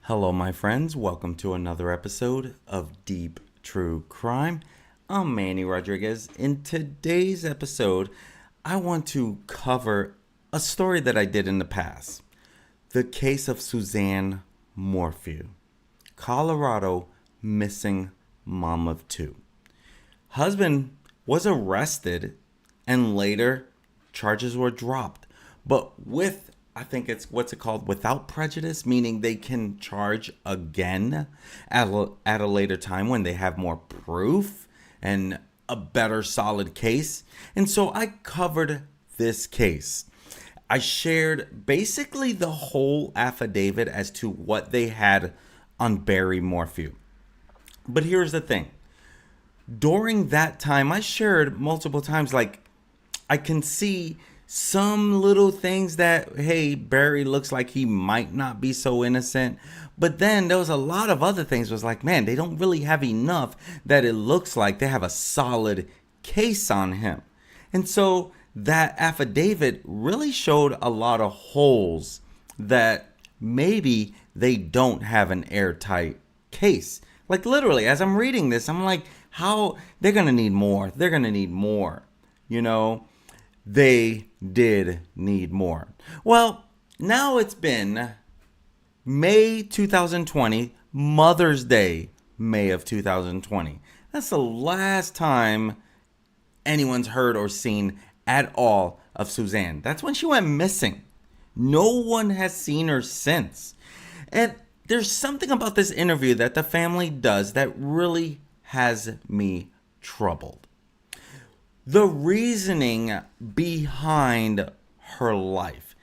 Hello, my friends. Welcome to another episode of Deep True Crime. I'm Manny Rodriguez. In today's episode, I want to cover a story that I did in the past. The case of Suzanne Morphew, Colorado missing mom of two. Husband was arrested and later charges were dropped, but with I think it's what's it called without prejudice, meaning they can charge again at a later time when they have more proof and a better solid case. And so I covered this case. I shared basically the whole affidavit as to what they had on Barry Morphew. But here's the thing. During that time, I shared multiple times, like, I can see some little things that, hey, Barry looks like he might not be so innocent. But then there was a lot of other things was like, man, they don't really have enough that it looks like they have a solid case on him. And so that affidavit really showed a lot of holes that maybe they don't have an airtight case. Like literally, as I'm reading this, I'm like, how they're going to need more. They're going to need more, you know. They did need more. Well, now it's been May 2020, Mother's Day, May of 2020. That's the last time anyone's heard or seen at all of Suzanne. That's when she went missing. No one has seen her since. And there's something about this interview that the family does that really has me troubled. The reasoning behind her life.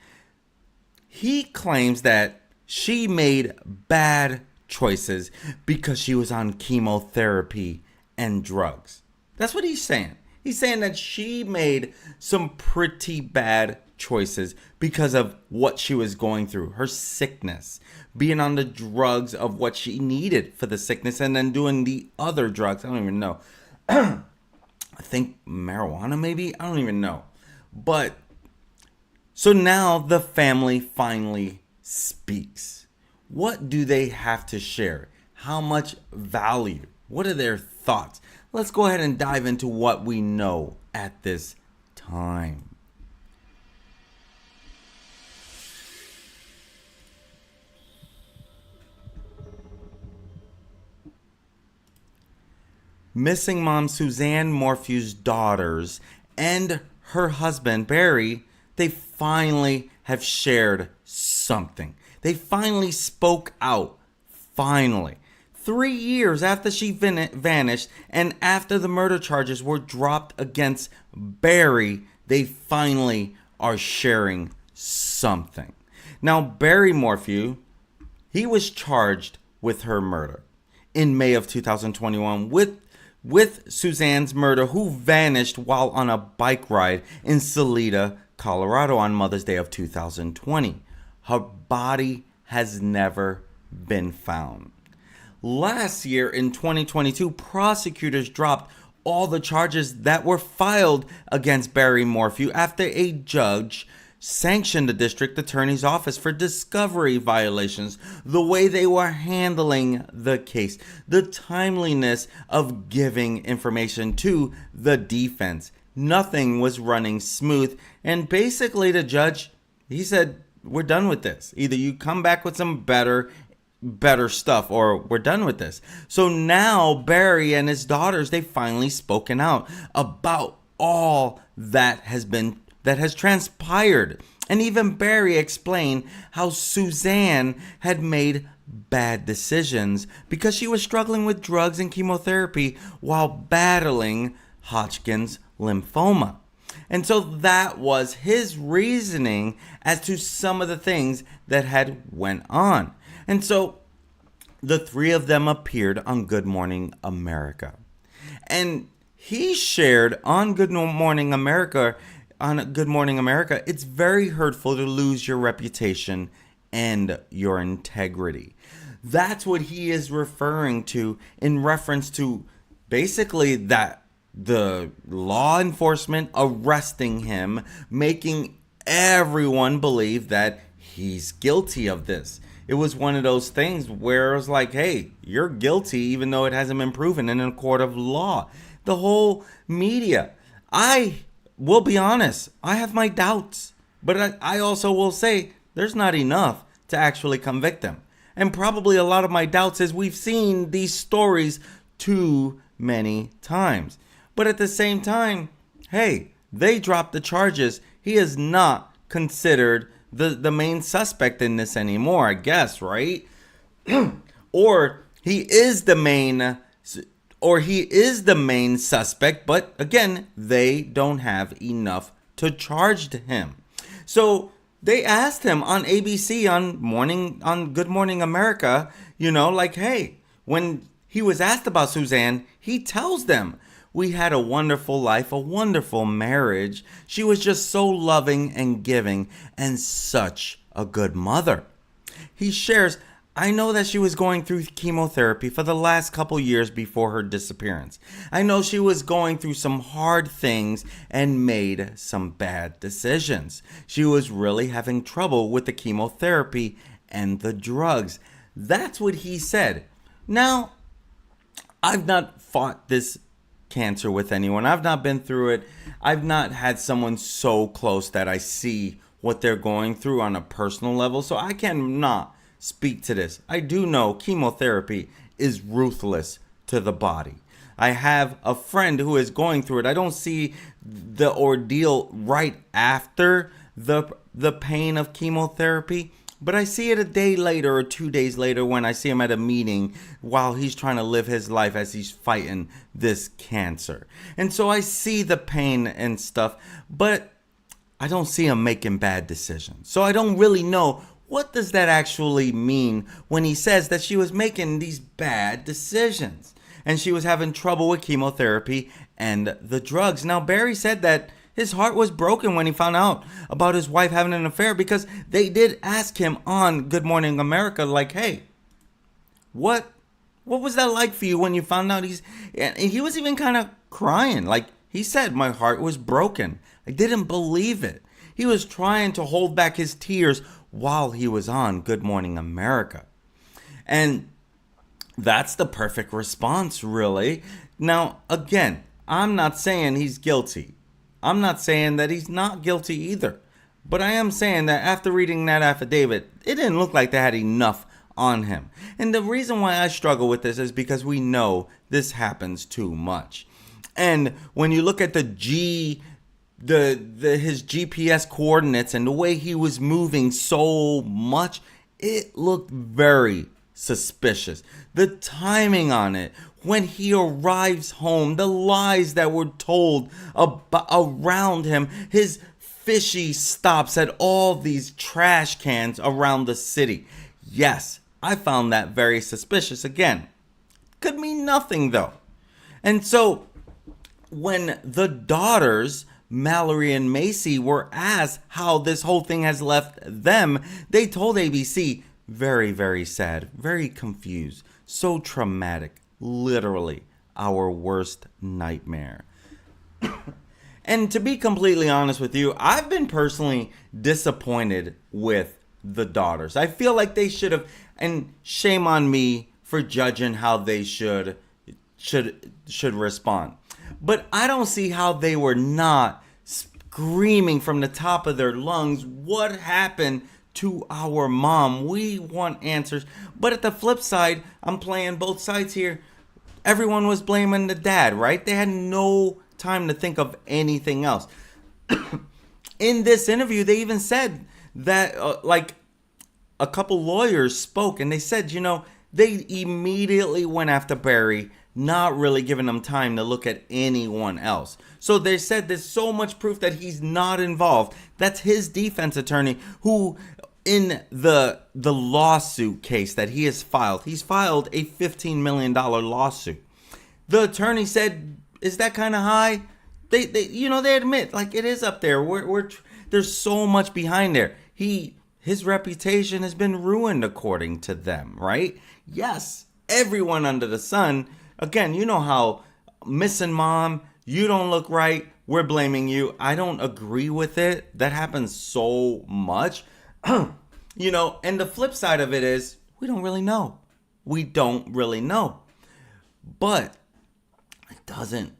He claims that she made bad choices because she was on chemotherapy and drugs. That's what he's saying. He's saying that she made some pretty bad choices because of what she was going through, her sickness, being on the drugs of what she needed for the sickness, and then doing the other drugs. I don't even know. I think marijuana, maybe? I don't even know. But so now the family finally speaks. What do they have to share? How much value? What are their thoughts? Let's go ahead and dive into what we know at this time. Missing mom Suzanne Morphew's daughters and her husband Barry, they finally have shared something. They finally spoke out. Finally. 3 years after she vanished and after the murder charges were dropped against Barry, they finally are sharing something. Now, Barry Morphew, he was charged with her murder in May of 2021 with Suzanne's murder, who vanished while on a bike ride in Salida, Colorado on Mother's Day of 2020. Her body has never been found. Last year in 2022, prosecutors dropped all the charges that were filed against Barry Morphew after a judge sanctioned the district attorney's office for discovery violations, the way they were handling the case, the timeliness of giving information to the defense. Nothing was running smooth, and basically the judge, he said, we're done with this. Either you come back with some better stuff or we're done with this. So now Barry and his daughters, they've finally spoken out about all that has transpired. And even Barry explained how Suzanne had made bad decisions because she was struggling with drugs and chemotherapy while battling Hodgkin's lymphoma. And so that was his reasoning as to some of the things that had went on. And so the three of them appeared on Good Morning America. And he shared on Good Morning America, it's very hurtful to lose your reputation and your integrity. That's what he is referring to in reference to basically that the law enforcement arresting him, making everyone believe that he's guilty of this. it was one of those things where it was like, hey, you're guilty even though it hasn't been proven in a court of law. The whole media. I will be honest, I have my doubts. But I also will say there's not enough to actually convict him. And probably a lot of my doubts is we've seen these stories too many times. But at the same time, hey, they dropped the charges. He is not considered the main suspect in this anymore, I guess, right? or he is the main suspect, but again, they don't have enough to charge him. So they asked him on ABC on Good Morning America, like, hey, when he was asked about Suzanne, he tells them, we had a wonderful life, a wonderful marriage. She was just so loving and giving and such a good mother. He shares, I know that she was going through chemotherapy for the last couple years before her disappearance. I know she was going through some hard things and made some bad decisions. She was really having trouble with the chemotherapy and the drugs. That's what he said. Now, I've not fought this cancer with anyone. I've not been through it. I've not had someone so close that I see what they're going through on a personal level, so I cannot speak to this. I do know chemotherapy is ruthless to the body. I have a friend who is going through it. I don't see the ordeal right after the pain of chemotherapy, but I see it a day later or 2 days later when I see him at a meeting while he's trying to live his life as he's fighting this cancer. And so I see the pain and stuff, but I don't see him making bad decisions. So I don't really know what does that actually mean when he says that she was making these bad decisions and she was having trouble with chemotherapy and the drugs. Now, Barry said that his heart was broken when he found out about his wife having an affair because they did ask him on Good Morning America, like, hey, what was that like for you when you found out and he was even kind of crying. Like he said, my heart was broken. I didn't believe it. He was trying to hold back his tears while he was on Good Morning America. And that's the perfect response, really. Now, again, I'm not saying he's guilty. I'm not saying that he's not guilty either. But I am saying that after reading that affidavit, it didn't look like they had enough on him. And the reason why I struggle with this is because we know this happens too much. And when you look at his GPS coordinates and the way he was moving so much, it looked very suspicious. The timing on it, when he arrives home, the lies that were told around him, his fishy stops at all these trash cans around the city. Yes, I found that very suspicious. Again, could mean nothing though. And so when the daughters, Mallory and Macy, were asked how this whole thing has left them, they told ABC, very, very sad, very confused, so traumatic, literally our worst nightmare. And to be completely honest with you, I've been personally disappointed with the daughters. I feel like they should have, and shame on me for judging how they should respond. But I don't see how they were not screaming from the top of their lungs, what happened to our mom? We want answers. But at the flip side, I'm playing both sides here. Everyone was blaming the dad, right? They had no time to think of anything else. In this interview, they even said that a couple lawyers spoke and they said, they immediately went after Barry, not really giving him time to look at anyone else. So they said there's so much proof that he's not involved. That's his defense attorney who, in the lawsuit case that he has filed, he's filed a $15 million lawsuit. The attorney said, is that kind of high? They admit, like, it is up there. There's so much behind there. His reputation has been ruined according to them, right? Yes, everyone under the sun. Again, you know how missing mom, you don't look right, we're blaming you. I don't agree with it. That happens so much. And the flip side of it is we don't really know. We don't really know. But it doesn't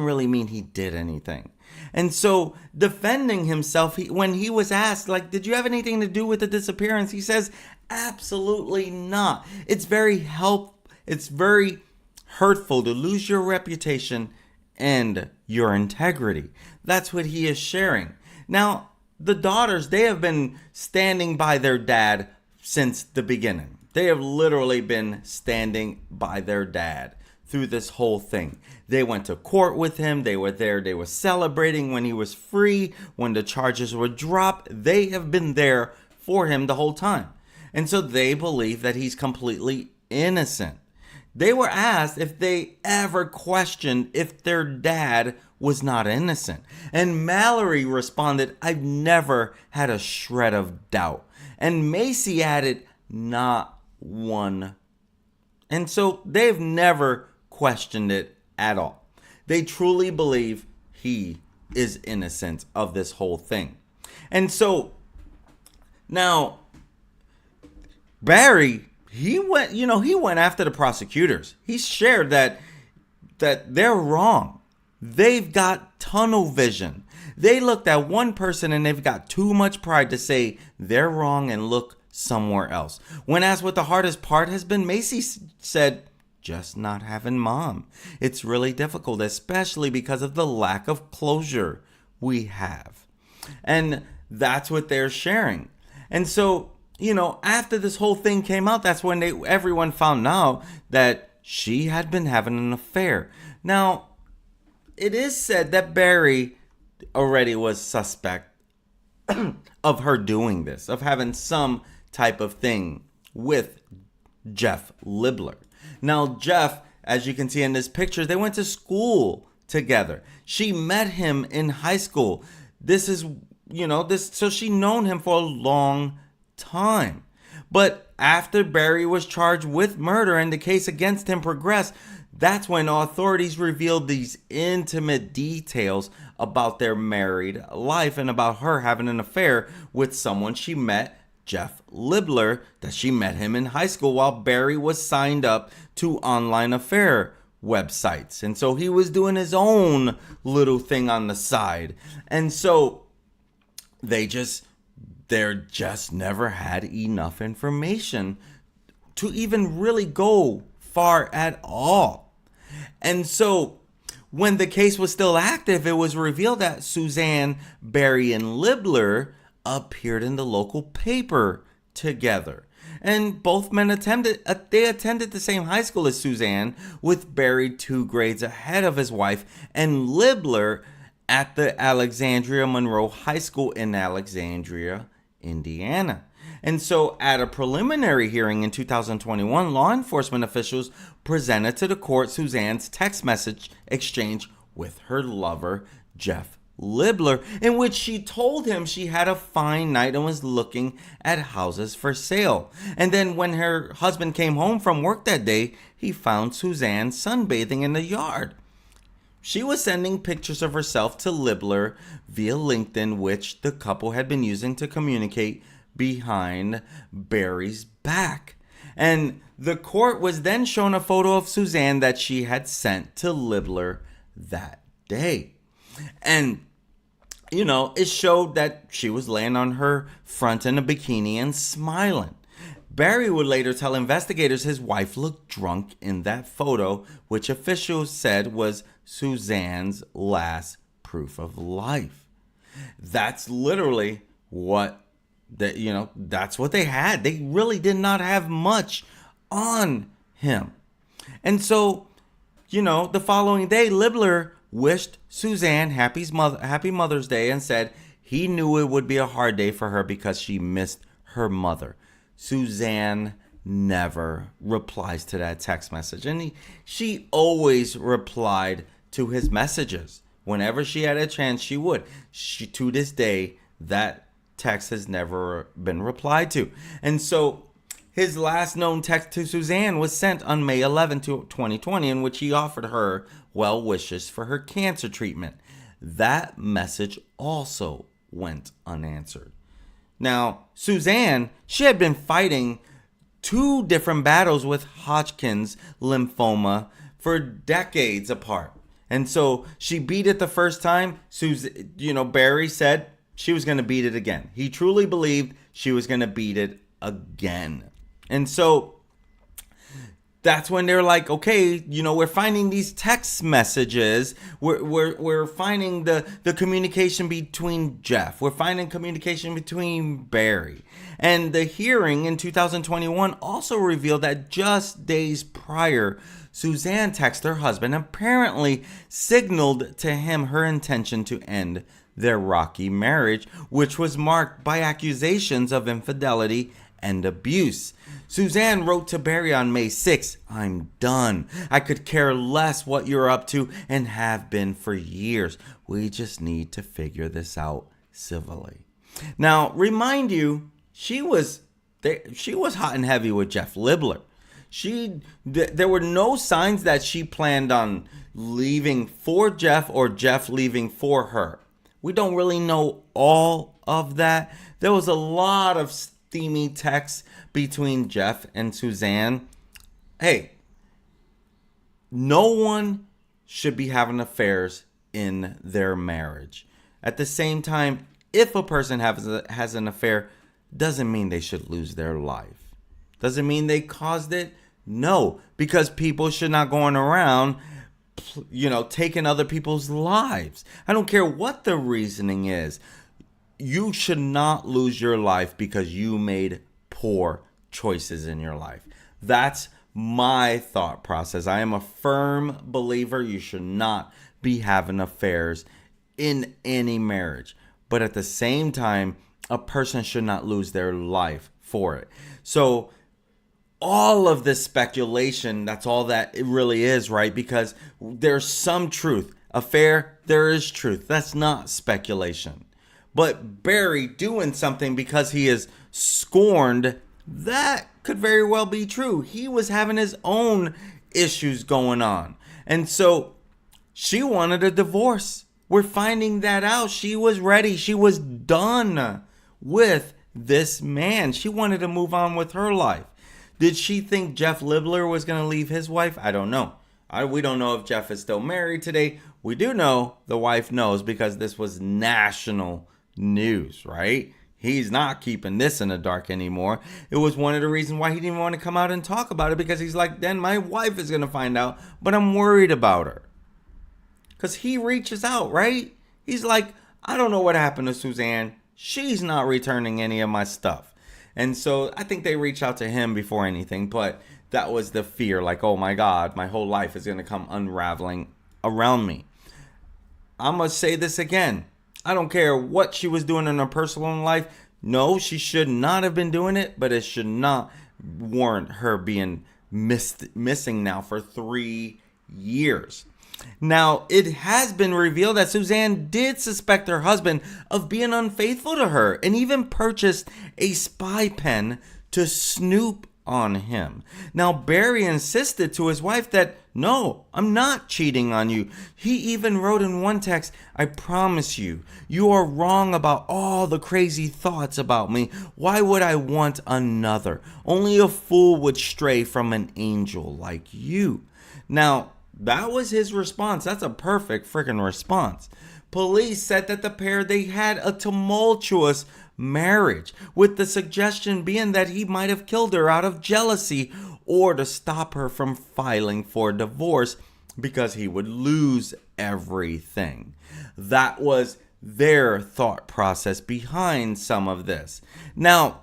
really mean he did anything. And so defending himself, when he was asked, like, did you have anything to do with the disappearance? He says, absolutely not. It's very hurtful to lose your reputation and your integrity. That's what he is sharing. Now, the daughters, they have been standing by their dad since the beginning. They have literally been standing by their dad through this whole thing. They went to court with him. They were there. They were celebrating when he was free, when the charges were dropped. They have been there for him the whole time. And so they believe that he's completely innocent. They were asked if they ever questioned if their dad was not innocent. And Mallory responded, I've never had a shred of doubt. And Macy added, not one. And so they've never questioned it at all. They truly believe he is innocent of this whole thing. And so now Barry, he went after the prosecutors. He shared that they're wrong. They've got tunnel vision. They looked at one person and they've got too much pride to say they're wrong and look somewhere else. When asked what the hardest part has been, Macy said, just not having mom. It's really difficult, especially because of the lack of closure we have. And that's what they're sharing. And so, after this whole thing came out, that's when everyone found out that she had been having an affair. Now, it is said that Barry already was suspect of her doing this, of having some type of thing with Jeff Libler. Now, Jeff, as you can see in this picture, they went to school together. She met him in high school. So she known him for a long time. But after Barry was charged with murder and the case against him progressed, that's when authorities revealed these intimate details about their married life and about her having an affair with someone she met, Jeff Libler, that she met him in high school while Barry was signed up to online affair websites. And so he was doing his own little thing on the side. And so they just never had enough information to even really go far at all. And so when the case was still active, it was revealed that Suzanne, Barry, and Libler appeared in the local paper together. And both men attended the same high school as Suzanne, with Barry 2 grades ahead of his wife, and Libler at the Alexandria Monroe High School in Alexandria, Indiana. And so at a preliminary hearing in 2021, law enforcement officials presented to the court Suzanne's text message exchange with her lover, Jeff Libler, in which she told him she had a fine night and was looking at houses for sale. And then when her husband came home from work that day, he found Suzanne sunbathing in the yard. She was sending pictures of herself to Libler via LinkedIn, which the couple had been using to communicate behind Barry's back. And the court was then shown a photo of Suzanne that she had sent to Libler that day. And it showed that she was laying on her front in a bikini and smiling. Barry would later tell investigators his wife looked drunk in that photo, which officials said was Suzanne's last proof of life. That's literally that's what they had. They really did not have much on him. And so, the following day, Libler wished Suzanne happy Mother's Day and said he knew it would be a hard day for her because she missed her mother. Suzanne never replies to that text message. And she always replied to his messages. Whenever she had a chance, she would. To this day, that text has never been replied to. And so his last known text to Suzanne was sent on May 11, 2020, in which he offered her well wishes for her cancer treatment. That message also went unanswered. Now, Suzanne, she had been fighting 2 different battles with Hodgkin's lymphoma for decades apart. And so she beat it the first time. Barry said she was going to beat it again. He truly believed she was going to beat it again. And so that's when they're like, okay, we're finding these text messages. We're finding the communication between Jeff. We're finding communication between Barry. And the hearing in 2021 also revealed that just days prior, Suzanne texted her husband, apparently signaled to him her intention to end their rocky marriage, which was marked by accusations of infidelity and abuse. Suzanne wrote to Barry on May 6, "I'm done. I could care less what you're up to and have been for years. We just need to figure this out civilly." Now, remind you, she was hot and heavy with Jeff Libler. There were no signs that she planned on leaving for Jeff or Jeff leaving for her. We don't really know all of that. There was a lot of steamy texts between Jeff and Suzanne. Hey, no one should be having affairs in their marriage. At the same time, if a person has an affair, doesn't mean they should lose their life. Doesn't mean they caused it. No, because people should not go around, taking other people's lives. I don't care what the reasoning is. You should not lose your life because you made poor choices in your life. That's my thought process. I am a firm believer you should not be having affairs in any marriage. But at the same time, a person should not lose their life for it. So all of this speculation, that's all that it really is, right? Because there's some truth. Affair, there is truth. That's not speculation. But Barry doing something because he is scorned, that could very well be true. He was having his own issues going on. And so she wanted a divorce. We're finding that out. She was ready. She was done with this man. She wanted to move on with her life. Did she think Jeff Libler was going to leave his wife? I don't know. We don't know if Jeff is still married today. We do know the wife knows because this was national news, right? He's not keeping this in the dark anymore. It was one of the reasons why he didn't want to come out and talk about it, because he's like, then my wife is going to find out, but I'm worried about her. Because he reaches out, right? He's like, I don't know what happened to Suzanne. She's not returning any of my stuff. And so I think they reach out to him before anything, but that was the fear, like, oh my God, my whole life is going to come unraveling around me. I'm going to say this again. I don't care what she was doing in her personal life. No, she should not have been doing it, but it should not warrant her being missing now for 3 years. Now, it has been revealed that Suzanne did suspect her husband of being unfaithful to her and even purchased a spy pen to snoop on him. Now, Barry insisted to his wife that, no, I'm not cheating on you. He even wrote in one text, I promise you, you are wrong about all the crazy thoughts about me. Why would I want another? Only a fool would stray from an angel like you. Now, that was his response. That's a perfect freaking response. Police said that the pair, they had a tumultuous marriage, with the suggestion being that he might have killed her out of jealousy or to stop her from filing for divorce because he would lose everything. That was their thought process behind some of this. Now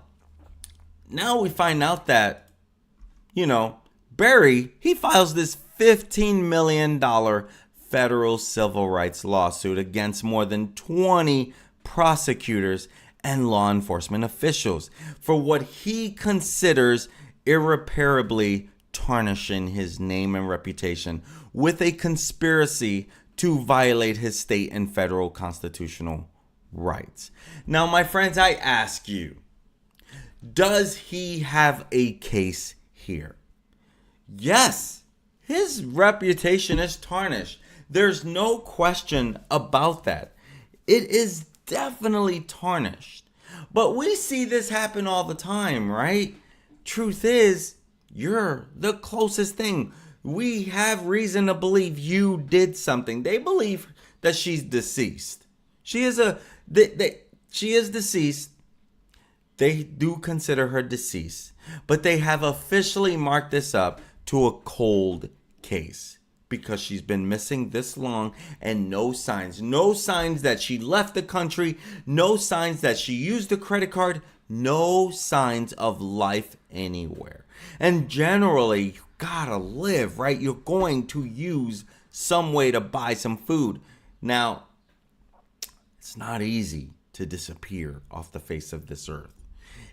we find out that, Barry, he files this $15 million federal civil rights lawsuit against more than 20 prosecutors and law enforcement officials for what he considers irreparably tarnishing his name and reputation with a conspiracy to violate his state and federal constitutional rights. Now, my friends, I ask you, does he have a case here? Yes, his reputation is tarnished. There's no question about that. It is definitely tarnished. But we see this happen all the time, right? Truth is, you're the closest thing. We have reason to believe you did something. They believe that she's deceased. She is she is deceased. They do consider her deceased, but they have officially marked this up to a cold case because she's been missing this long and no signs that she left the country, no signs that she used a credit card, no signs of life anywhere. And generally, you gotta live, right? You're going to use some way to buy some food. Now, it's not easy to disappear off the face of this earth.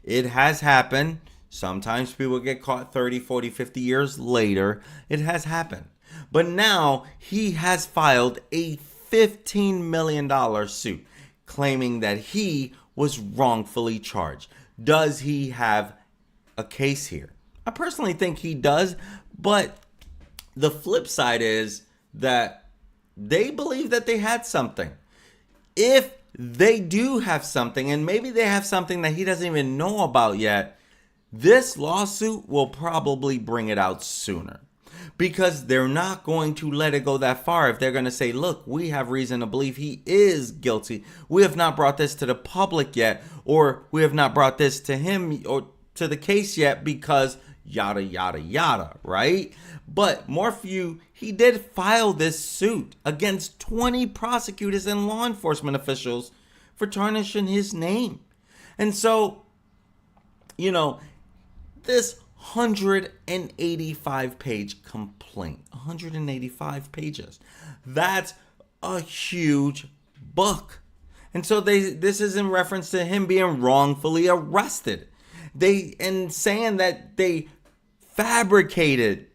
It has happened. Sometimes people get caught 30, 40, 50 years later. It has happened. But now he has filed a $15 million suit claiming that he was wrongfully charged. Does he have a case here? I personally think he does, but the flip side is that they believe that they had something. If they do have something, and maybe they have something that he doesn't even know about yet, this lawsuit will probably bring it out sooner. Because they're not going to let it go that far. If they're going to say, look, we have reason to believe he is guilty. We have not brought this to the public yet, or we have not brought this to him or to the case yet because yada, yada, yada, right? But Morphew, he did file this suit against 20 prosecutors and law enforcement officials for tarnishing his name. And so, this 185 page complaint, 185 pages. That's a huge book. And so this is in reference to him being wrongfully arrested. And saying that they fabricated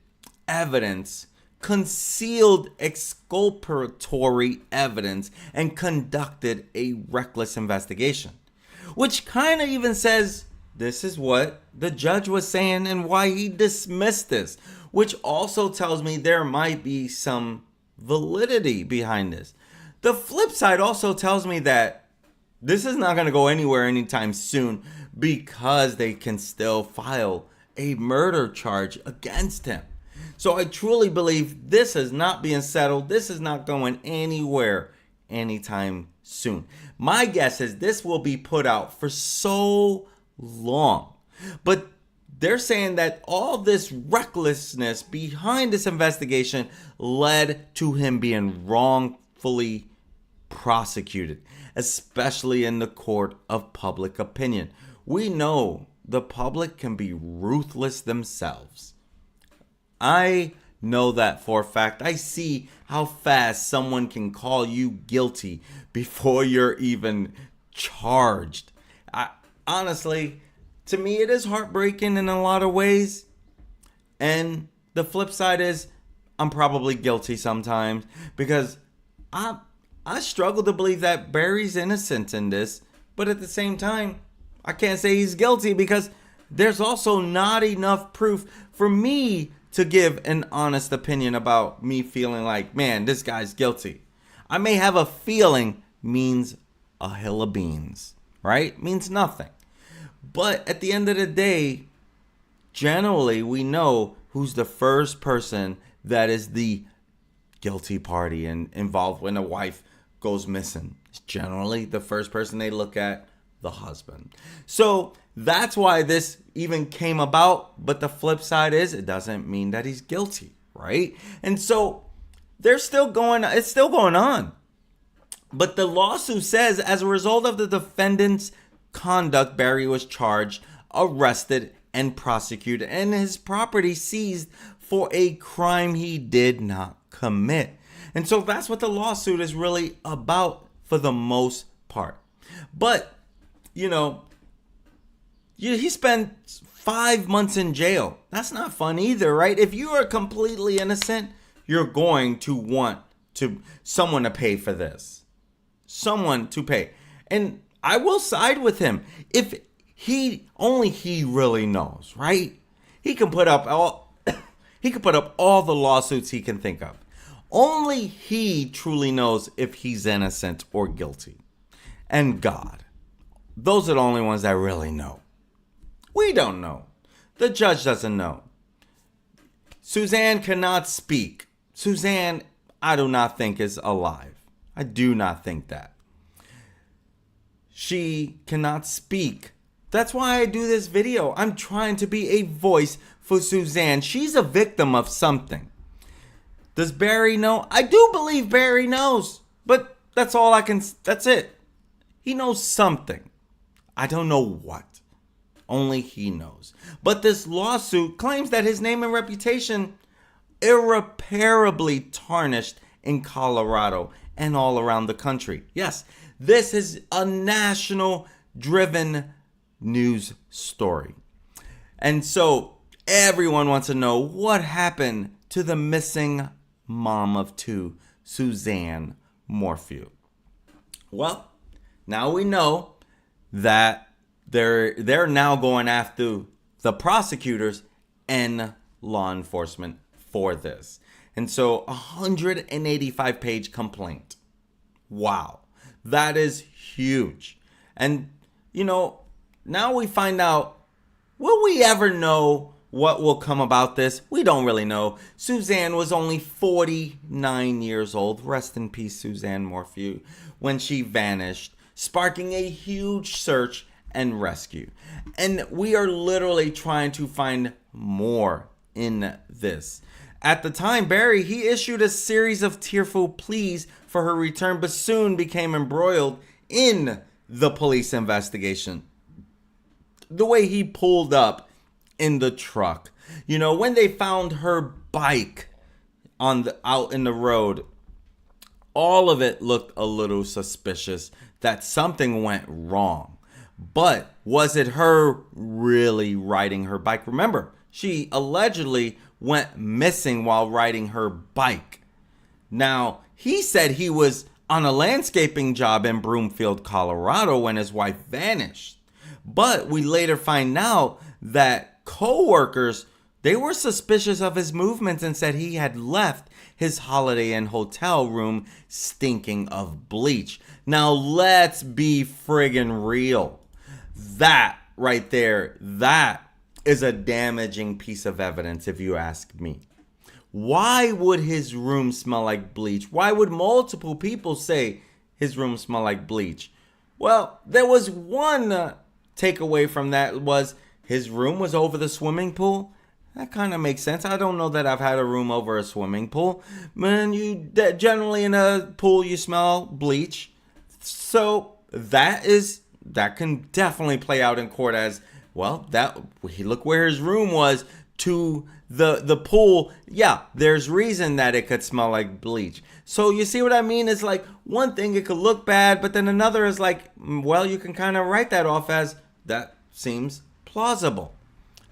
evidence, concealed exculpatory evidence, and conducted a reckless investigation. Which kind of even says this is what the judge was saying and why he dismissed this, which also tells me there might be some validity behind this. The flip side also tells me that this is not going to go anywhere anytime soon because they can still file a murder charge against him. So I truly believe this is not being settled. This is not going anywhere anytime soon. My guess is this will be put out for so long. But they're saying that all this recklessness behind this investigation led to him being wrongfully prosecuted, especially in the court of public opinion. We know the public can be ruthless themselves. I know that for a fact. I see how fast someone can call you guilty before you're even charged. Honestly, to me, it is heartbreaking in a lot of ways. And the flip side is I'm probably guilty sometimes because I struggle to believe that Barry's innocent in this. But at the same time, I can't say he's guilty because there's also not enough proof for me to give an honest opinion about me feeling like, man, this guy's guilty. I may have a feeling means a hill of beans, right? Means nothing. But at the end of the day, generally we know who's the first person that is the guilty party and involved when a wife goes missing. It's generally the first person they look at, the husband. So that's why this even came about. But the flip side is it doesn't mean that he's guilty, right? And so it's still going on. But the lawsuit says as a result of the defendant's conduct, Barry was charged, arrested, and prosecuted, and his property seized for a crime he did not commit. And so that's what the lawsuit is really about for the most part. But, he spent 5 months in jail. That's not fun either, right? If you are completely innocent, you're going to want someone to pay for this. Someone to pay. And I will side with him. If he really knows, right? He can put up all the lawsuits he can think of. Only he truly knows if he's innocent or guilty. And God. those are the only ones that really know. We don't know. The judge doesn't know. Suzanne cannot speak. Suzanne, I do not think is alive. I do not think that. She cannot speak. That's why I do this video. I'm trying to be a voice for Suzanne. She's a victim of something. Does Barry know? I do believe Barry knows. But that's it. He knows something. I don't know what. Only he knows. But this lawsuit claims that his name and reputation irreparably tarnished in Colorado and all around the country. Yes, this is a national driven news story. And so everyone wants to know what happened to the missing mom of two, Suzanne Morphew. Well, now we know that they're now going after the prosecutors and law enforcement for this. And so 185-page complaint. Wow. That is huge. And, now we find out, will we ever know what will come about this? We don't really know. Suzanne was only 49 years old. Rest in peace, Suzanne Morphew, when she vanished, sparking a huge search and rescue. And we are literally trying to find more in this. At the time, Barry, he issued a series of tearful pleas for her return, but soon became embroiled in the police investigation. The way he pulled up in the truck, when they found her bike out in the road, all of it looked a little suspicious that something went wrong. But was it her really riding her bike? Remember, she allegedly went missing while riding her bike. Now, he said he was on a landscaping job in Broomfield, Colorado when his wife vanished. But we later find out that co-workers, they were suspicious of his movements and said he had left his Holiday Inn hotel room stinking of bleach. Now, let's be friggin' real. That right there, that is a damaging piece of evidence if you ask me. Why would his room smell like bleach? Why would multiple people say his room smelled like bleach? Well, there was one takeaway from that was his room was over the swimming pool. That kind of makes sense. I don't know that I've had a room over a swimming pool. Man, generally in a pool you smell bleach. So that can definitely play out in court as well. Look where his room was to the pool. Yeah, there's reason that it could smell like bleach. So you see what I mean? It's like one thing, it could look bad, but then another is like, well, you can kind of write that off as that seems plausible.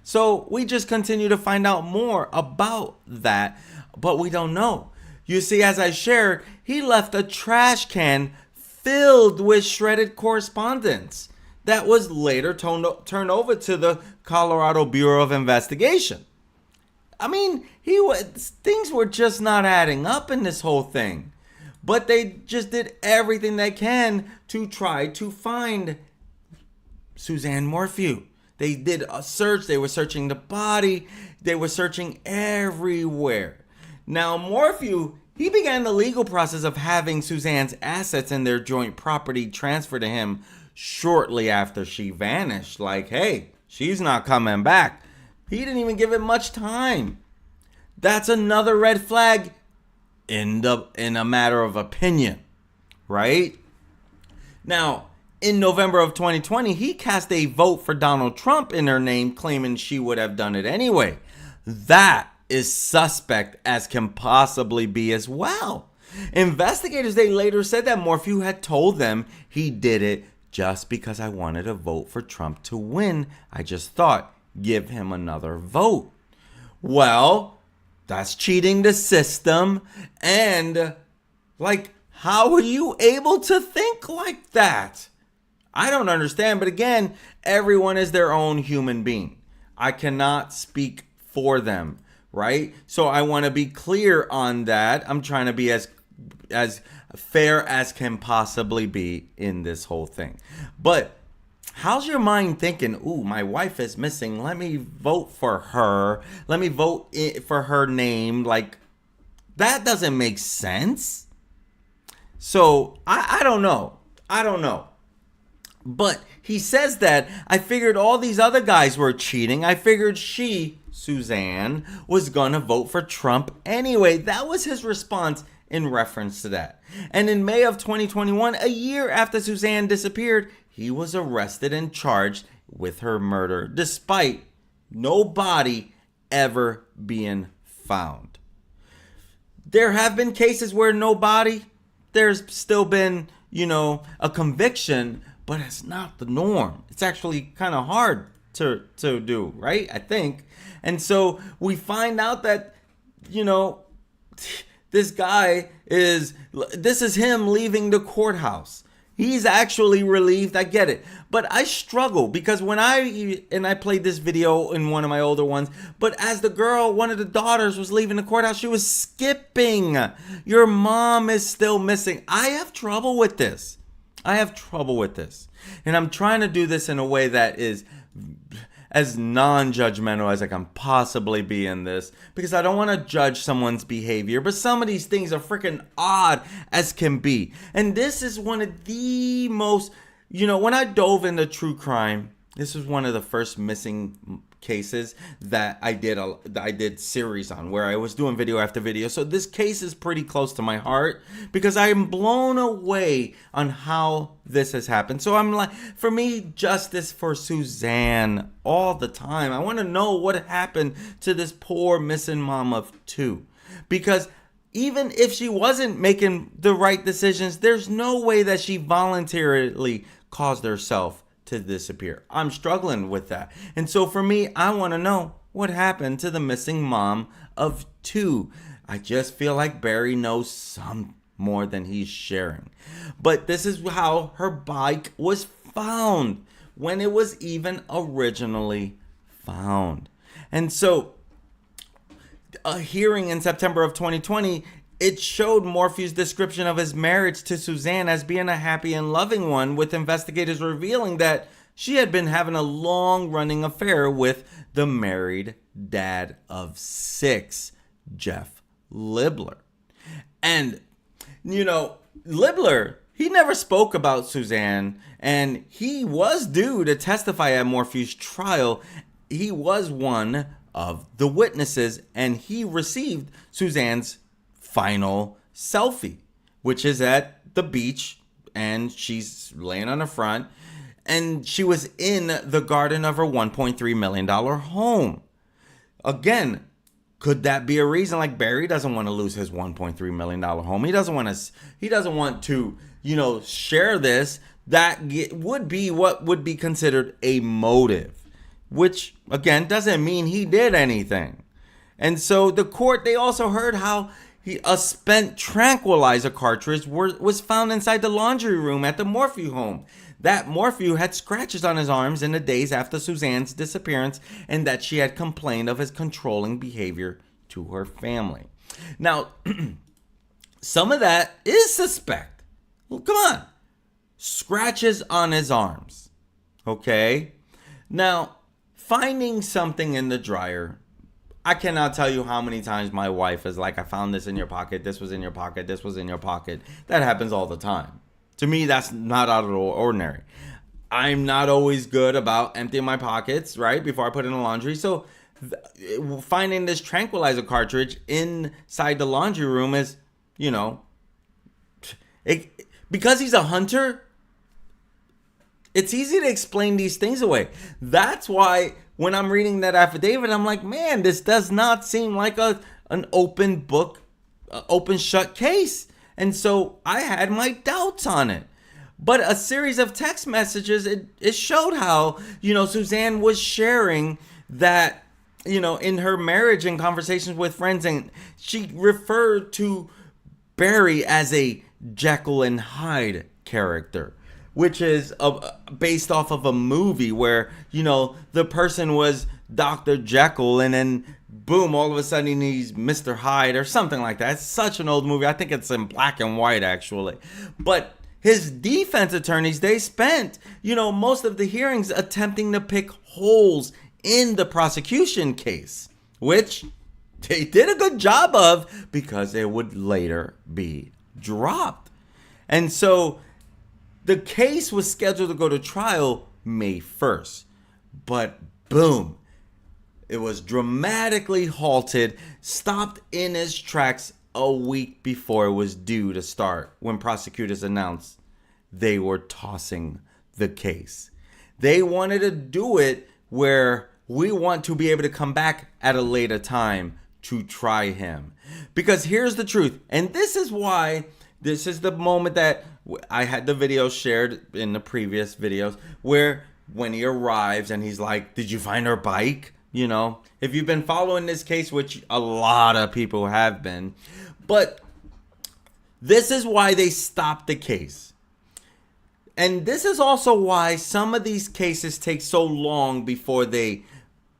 So we just continue to find out more about that, but we don't know. You see, as I shared, he left a trash can filled with shredded correspondence that was later turned over to the Colorado Bureau of Investigation. I mean, things were just not adding up in this whole thing. But they just did everything they can to try to find Suzanne Morphew. They did a search. They were searching the body. They were searching everywhere. Now, Morphew, he began the legal process of having Suzanne's assets and their joint property transferred to him shortly after she vanished. Like, hey, she's not coming back. He didn't even give it much time. That's another red flag in a matter of opinion, right? Now, in November of 2020, he cast a vote for Donald Trump in her name, claiming she would have done it anyway. That is suspect as can possibly be as well. Investigators, they later said that Morphew had told them he did it just because I wanted to vote for Trump to win. I just thought, give him another vote. Well, that's cheating the system. And how are you able to think like that? I don't understand. But again, everyone is their own human being. I cannot speak for them, right? So I want to be clear on that. I'm trying to be as fair as can possibly be in this whole thing. But How's your mind thinking, ooh, my wife is missing, let me vote for her, let me vote for her name? Like, that doesn't make sense. So I don't know. But he says that I figured all these other guys were cheating. I figured she, Suzanne, was gonna vote for Trump anyway. That was his response in reference to that. And in May of 2021, a year after Suzanne disappeared, he was arrested and charged with her murder, despite no body ever being found. There have been cases where no body, there's still been, a conviction, but it's not the norm. It's actually kind of hard to do, right? I think. And so we find out that, this is him leaving the courthouse. He's actually relieved. I get it. But I struggle because when I played this video in one of my older ones, but as the girl, one of the daughters was leaving the courthouse, she was skipping. Your mom is still missing. I have trouble with this. And I'm trying to do this in a way that is as non-judgmental as I can possibly be in this, because I don't want to judge someone's behavior, but some of these things are freaking odd as can be. And this is one of the most, when I dove into true crime, this was one of the first missing cases that I did series on, where I was doing video after video. So this case is pretty close to my heart because I am blown away on how this has happened. So I'm like, for me, justice for Suzanne all the time. I want to know what happened to this poor missing mom of two, because even if she wasn't making the right decisions, there's no way that she voluntarily caused herself to disappear. I'm struggling with that. And so for me, I want to know what happened to the missing mom of two. I just feel like Barry knows some more than he's sharing. But this is how her bike was found, when it was even originally found. And so a hearing in September of 2020, it showed Morphew's description of his marriage to Suzanne as being a happy and loving one, with investigators revealing that she had been having a long-running affair with the married dad of 6, Jeff Libler. And, Libler, he never spoke about Suzanne, and he was due to testify at Morphew's trial. He was one of the witnesses, and he received Suzanne's final selfie, which is at the beach, and she's laying on the front, and she was in the garden of her $1.3 million home. Again, could that be a reason? Like, Barry doesn't want to lose his $1.3 million home. He doesn't want to, share this. That would be what would be considered a motive, which again doesn't mean he did anything. And so the court, they also heard how a spent tranquilizer cartridge was found inside the laundry room at the Morphew home. That Morphew had scratches on his arms in the days after Suzanne's disappearance, and that she had complained of his controlling behavior to her family. Now, some of that is suspect. Well, come on. Scratches on his arms. Okay? Now, finding something in the dryer, I cannot tell you how many times my wife is like, I found this in your pocket, this was in your pocket, this was in your pocket. That happens all the time. To me, that's not out of the ordinary. I'm not always good about emptying my pockets, right, before I put in the laundry. So finding this tranquilizer cartridge inside the laundry room is, because he's a hunter, it's easy to explain these things away. That's why when I'm reading that affidavit, I'm like, man, this does not seem like an open book, open shut case. And so I had my doubts on it. But a series of text messages, it showed how, Suzanne was sharing that, in her marriage and conversations with friends, and she referred to Barry as a Jekyll and Hyde character, which is based off of a movie where, the person was Dr. Jekyll and then boom, all of a sudden he's Mr. Hyde or something like that. It's such an old movie. I think it's in black and white, actually. But His defense attorneys, they spent, most of the hearings attempting to pick holes in the prosecution case, which they did a good job of because it would later be dropped. And so the case was scheduled to go to trial May 1st. But boom, it was dramatically halted, stopped in its tracks a week before it was due to start when prosecutors announced they were tossing the case. They wanted to do it where we want to be able to come back at a later time to try him. Because here's the truth, and this is why this is the moment that I had the video shared in the previous videos where when he arrives and he's like, did you find her bike? If you've been following this case, which a lot of people have been, but this is why they stopped the case. And this is also why some of these cases take so long before they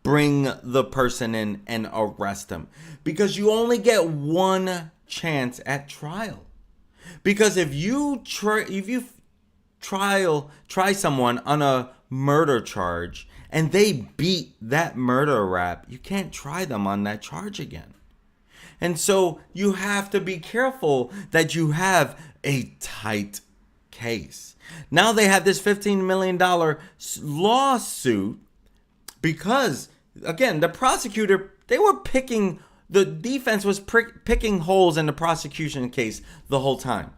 bring the person in and arrest them. Because you only get one chance at trial. Because if you try someone on a murder charge and they beat that murder rap, you can't try them on that charge again. And so you have to be careful that you have a tight case. Now they have this $15 million lawsuit because, again, the prosecutor, the defense was picking holes in the prosecution case the whole time.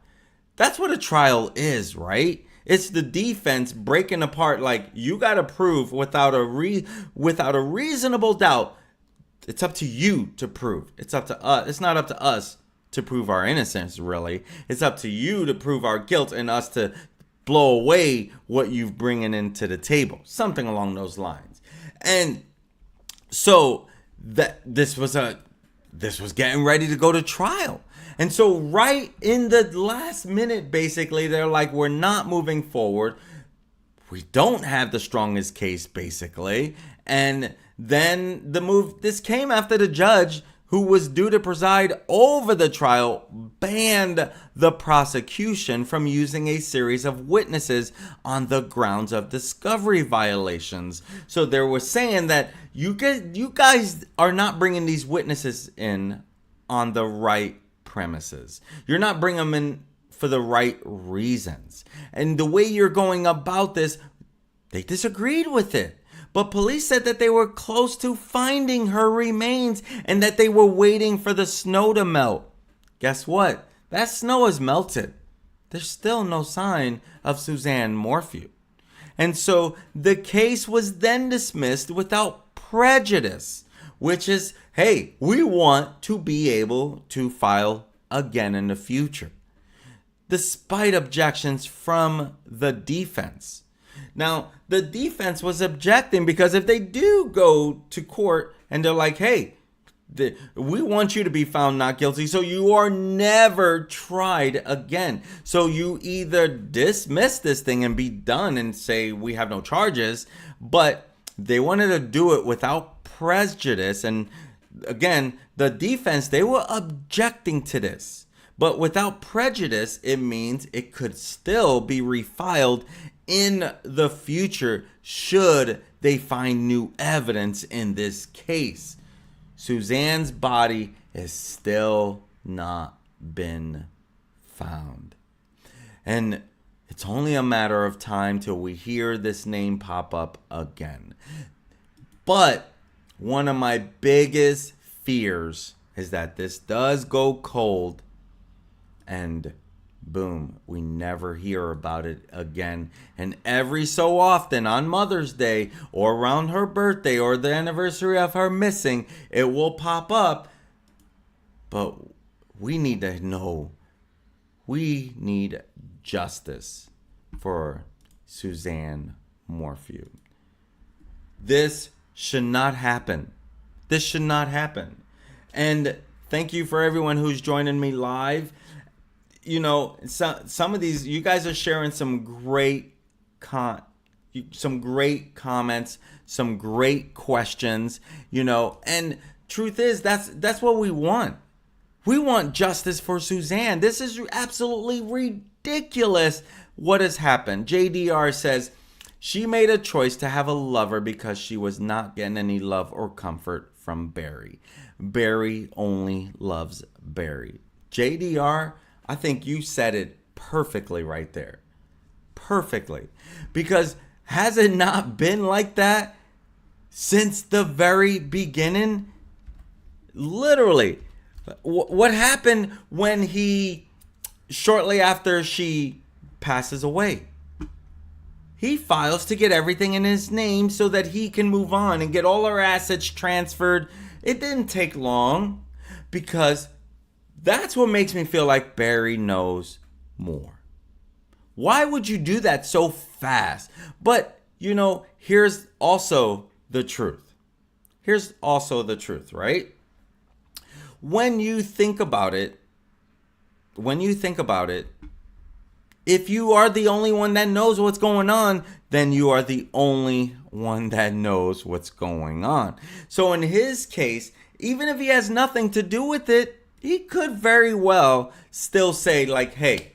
That's what a trial is, right? It's the defense breaking apart, like, you got to prove without a reasonable doubt. It's up to you to prove. It's up to us. It's not up to us to prove our innocence, really. It's up to you to prove our guilt and us to blow away what you've bringing into the table. Something along those lines. And so this was getting ready to go to trial. And so right in the last minute, basically, they're like, we're not moving forward. We don't have the strongest case, basically. And then this came after the judge who was due to preside over the trial banned the prosecution from using a series of witnesses on the grounds of discovery violations. So they were saying that you guys are not bringing these witnesses in on the right premises. You're not bringing them in for the right reasons. And the way you're going about this, they disagreed with it. But police said that they were close to finding her remains and that they were waiting for the snow to melt. Guess what? That snow has melted. There's still no sign of Suzanne Morphew. And so the case was then dismissed without prejudice, which is, hey, we want to be able to file again in the future, despite objections from the defense. Now, the defense was objecting because if they do go to court and they're like, hey, we want you to be found not guilty, so you are never tried again. So you either dismiss this thing and be done and say we have no charges, but they wanted to do it without prejudice. And again, the defense, they were objecting to this. But without prejudice, it means it could still be refiled in the future should they find new evidence in this case. Suzanne's body has still not been found. And it's only a matter of time till we hear this name pop up again. But one of my biggest fears is that this does go cold and boom, we never hear about it again. And every so often on Mother's Day or around her birthday or the anniversary of her missing, it will pop up. But we need to know. We need justice for Suzanne Morphew. This should not happen. This should not happen. And thank you for everyone who's joining me live. You know, some of these, you guys are sharing some great comments, some great questions, you know, and truth is that's what we want. We want justice for Suzanne. This is absolutely ridiculous ridiculous what has happened. JDR says she made a choice to have a lover because she was not getting any love or comfort from Barry. Barry only loves Barry. JDR, I think you said it perfectly right there. Perfectly. Because has it not been like that since the very beginning? Literally. What happened when shortly after she passes away? He files to get everything in his name so that he can move on and get all her assets transferred. It didn't take long because that's what makes me feel like Barry knows more. Why would you do that so fast? But, here's also the truth. Here's also the truth, right? When you think about it, if you are the only one that knows what's going on, then you are the only one that knows what's going on. So in his case, even if he has nothing to do with it, he could very well still say like, hey,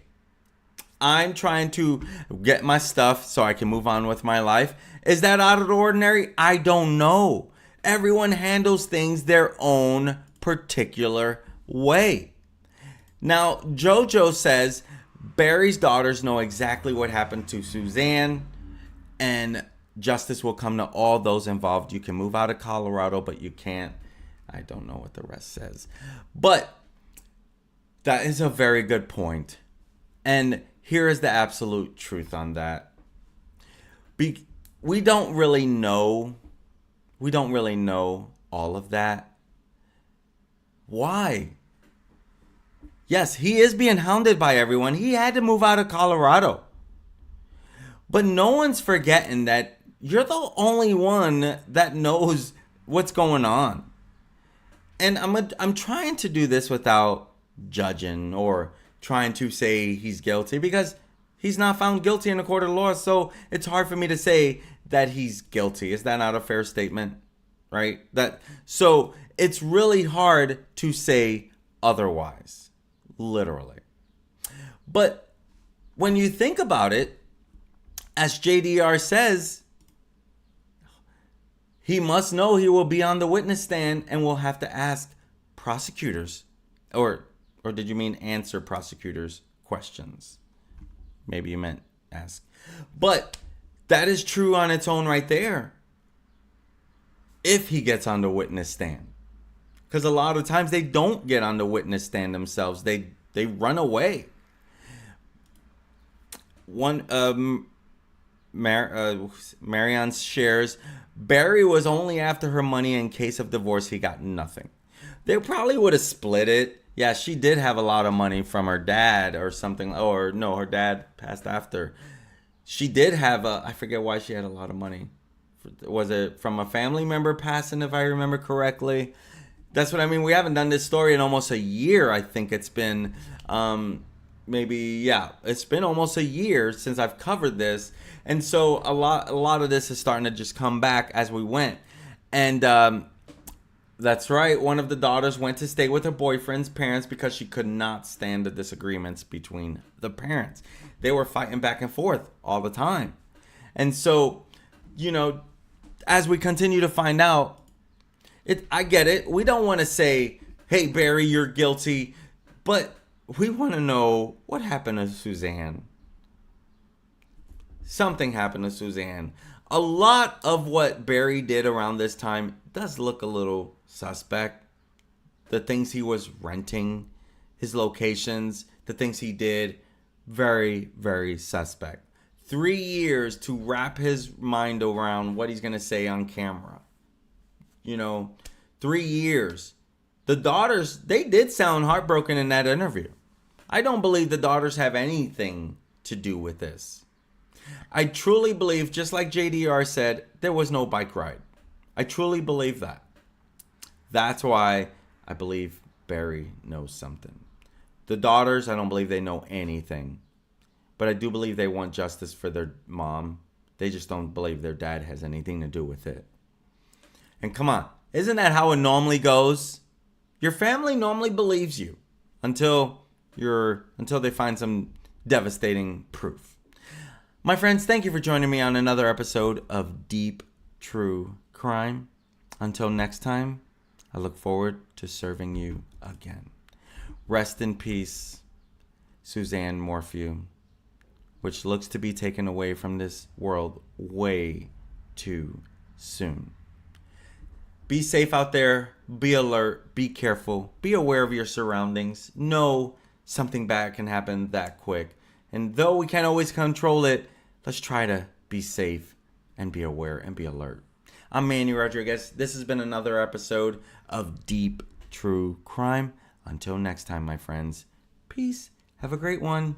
I'm trying to get my stuff so I can move on with my life. Is that out of the ordinary? I don't know. Everyone handles things their own particular way. Now, JoJo says Barry's daughters know exactly what happened to Suzanne, and justice will come to all those involved. You can move out of Colorado, but you can't. I don't know what the rest says. But that is a very good point. And here is the absolute truth on that. We don't really know. We don't really know all of that. Why? Yes, he is being hounded by everyone. He had to move out of Colorado. But no one's forgetting that you're the only one that knows what's going on. And I'm trying to do this without judging or trying to say he's guilty, because he's not found guilty in a court of law. So it's hard for me to say that he's guilty. Is that not a fair statement? Right? So it's really hard to say otherwise. Literally. But when you think about it, as JDR says, he must know he will be on the witness stand and will have to ask prosecutors, or did you mean answer prosecutors' questions? Maybe you meant ask. But that is true on its own right there. If he gets on the witness stand. Because a lot of times they don't get on the witness stand themselves. They run away. Marianne shares, Barry was only after her money. In case of divorce, he got nothing. They probably would have split it. Yeah, she did have a lot of money from her dad or something. Or no, her dad passed after. She did have I forget why she had a lot of money. Was it from a family member passing, if I remember correctly? That's what I mean. We haven't done this story in almost a year. I think it's been it's been almost a year since I've covered this. And so a lot of this is starting to just come back as we went. And that's right. One of the daughters went to stay with her boyfriend's parents because she could not stand the disagreements between the parents. They were fighting back and forth all the time. And so, as we continue to find out, I get it. We don't want to say, hey, Barry, you're guilty. But we want to know what happened to Suzanne. Something happened to Suzanne. A lot of what Barry did around this time does look a little suspect. The things he was renting, his locations, the things he did, very, very suspect. 3 years to wrap his mind around what he's going to say on camera. 3 years. The daughters, they did sound heartbroken in that interview. I don't believe the daughters have anything to do with this. I truly believe, just like JDR said, there was no bike ride. I truly believe that. That's why I believe Barry knows something. The daughters, I don't believe they know anything. But I do believe they want justice for their mom. They just don't believe their dad has anything to do with it. And come on, isn't that how it normally goes? Your family normally believes you until they find some devastating proof. My friends, thank you for joining me on another episode of Deep True Crime. Until next time, I look forward to serving you again. Rest in peace, Suzanne Morphew, which looks to be taken away from this world way too soon. Be safe out there. Be alert. Be careful. Be aware of your surroundings. Know something bad can happen that quick. And though we can't always control it, let's try to be safe and be aware and be alert. I'm Manny Rodriguez. This has been another episode of Deep True Crime. Until next time, my friends. Peace. Have a great one.